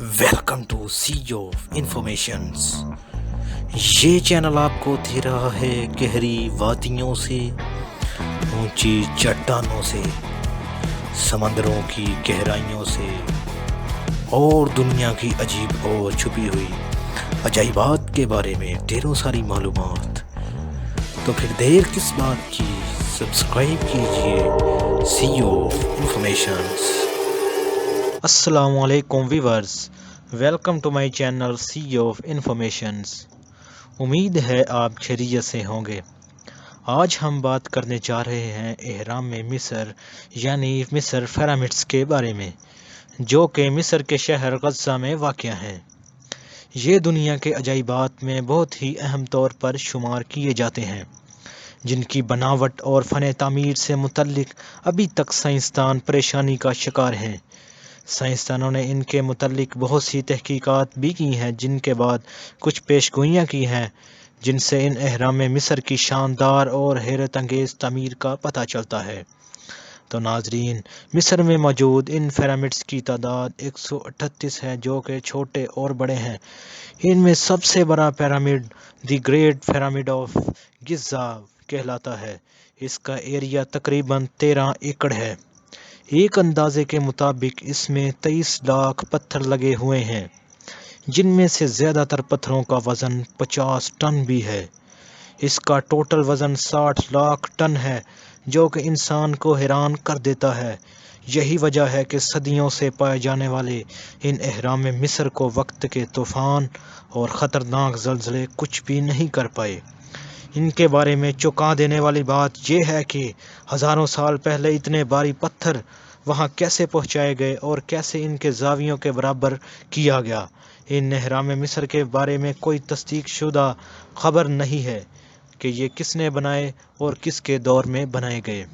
Welcome to Sea of Informations. ये channel आपको दे रहा है गहरी वादियों से, ऊंची चट्टानों से, समंदरों की गहराइयों से और दुनिया की अजीब और छुपी हुई अजाइबात के बारे में ढेरों सारी मालूमात। तो फिर देर किस बात की, सब्सक्राइब कीजिए सी ऑफ इंफॉर्मेशंस। अस्सलामु अलैकुम viewers, welcome to my channel Sea of Informations. उम्मीद है आप खैरियत से होंगे। आज हम बात करने जा रहे हैं एहराम मिस्र यानी मिस्र पिरामिड्स के बारे में, जो कि मिस्र के शहर गज़ा में वाक़या हैं। ये दुनिया के अजाइबात में बहुत ही अहम तौर पर शुमार किए जाते हैं, जिनकी बनावट और फ़न तामीर से मुतल्लिक अभी तक साइंसदान परेशानी का शिकार हैं। साइंसदानों ने इनके मुतल्लिक बहुत सी तहकीकात भी की हैं, जिनके बाद कुछ पेशगोइयाँ की हैं, जिनसे इन अहराम मिस्र की शानदार और हैरत अंगेज़ तमीर का पता चलता है। तो नाजरीन, मिस्र में मौजूद इन पिरामिड्स की तादाद 138 है, जो कि छोटे और बड़े हैं। इनमें सबसे बड़ा pyramid the great pyramid of Giza कहलाता है। इसका एरिया तकरीबन 13 एकड़ है। एक अंदाजे के मुताबिक इसमें 23 लाख पत्थर लगे हुए हैं, जिनमें से ज़्यादातर पत्थरों का वज़न 50 टन भी है। इसका टोटल वज़न 60 लाख टन है, जो कि इंसान को हैरान कर देता है। यही वजह है कि सदियों से पाए जाने वाले इन अहराम मिस्र को वक्त के तूफ़ान और ख़तरनाक ज़लज़ले कुछ भी नहीं कर पाए। इनके बारे में चौंका देने वाली बात यह है कि हज़ारों साल पहले इतने भारी पत्थर वहां कैसे पहुंचाए गए और कैसे इनके जावियों के बराबर किया गया। इन अहराम मिस्र के बारे में कोई तस्दीक शुदा खबर नहीं है कि ये किसने बनाए और किसके दौर में बनाए गए।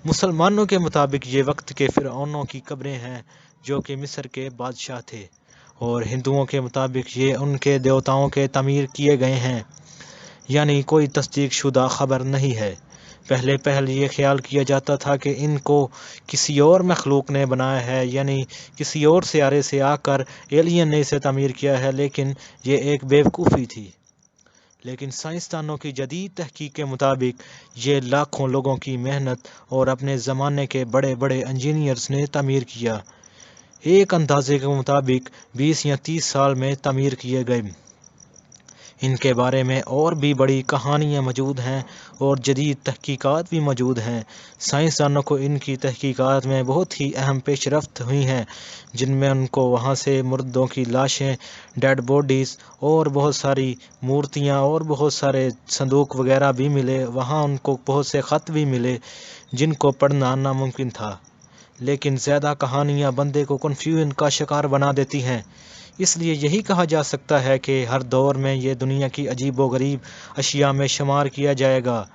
मुसलमानों के मुताबिक ये वक्त के फ़िरऔनों की कब्रें हैं, जो कि मिस्र के बादशाह थे, और हिंदुओं के मुताबिक ये उनके देवताओं के तमीर किए गए हैं, यानी कोई तस्दीक शुदा खबर नहीं है। पहले ये ख्याल किया जाता था कि इनको किसी और मखलूक ने बनाया है, यानी किसी और सियारे से आकर एलियन ने इसे तमीर किया है, लेकिन ये एक बेवकूफ़ी थी। लेकिन साइंसदानों की जदीद तहकीक के मुताबिक ये लाखों लोगों की मेहनत और अपने ज़माने के बड़े बड़े इंजीनियर्स ने तमीर किया। एक अंदाजे के मुताबिक 20 या 30 साल में तमीर किए गए। इनके बारे में और भी बड़ी कहानियाँ मौजूद हैं और जदीद तहकीकात भी मौजूद हैं। साइंसदानों को इनकी तहकीकात में बहुत ही अहम पेशरफ्त हुई हैं, जिनमें उनको वहाँ से मुर्दों की लाशें, डेड बॉडीज़ और बहुत सारी मूर्तियाँ और बहुत सारे संदूक वगैरह भी मिले। वहाँ उनको बहुत से ख़त भी मिले, जिनको पढ़ना नामुमकिन था। लेकिन ज़्यादा कहानियाँ बंदे को कन्फ्यूजन का शिकार बना देती हैं। इसलिए यही कहा जा सकता है कि हर दौर में ये दुनिया की अजीब व गरीब अशिया में शुमार किया जाएगा।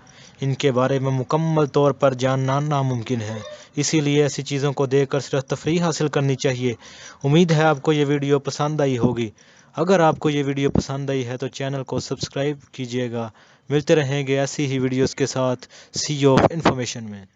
इनके बारे में मुकम्मल तौर पर जानना नामुमकिन है, इसीलिए ऐसी चीज़ों को देखकर सिर्फ तफरीह हासिल करनी चाहिए। उम्मीद है आपको ये वीडियो पसंद आई होगी। अगर आपको ये वीडियो पसंद आई है तो चैनल को सब्सक्राइब कीजिएगा। मिलते रहेंगे ऐसी ही वीडियोज़ के साथ सी ऑफ इंफॉर्मेशन में।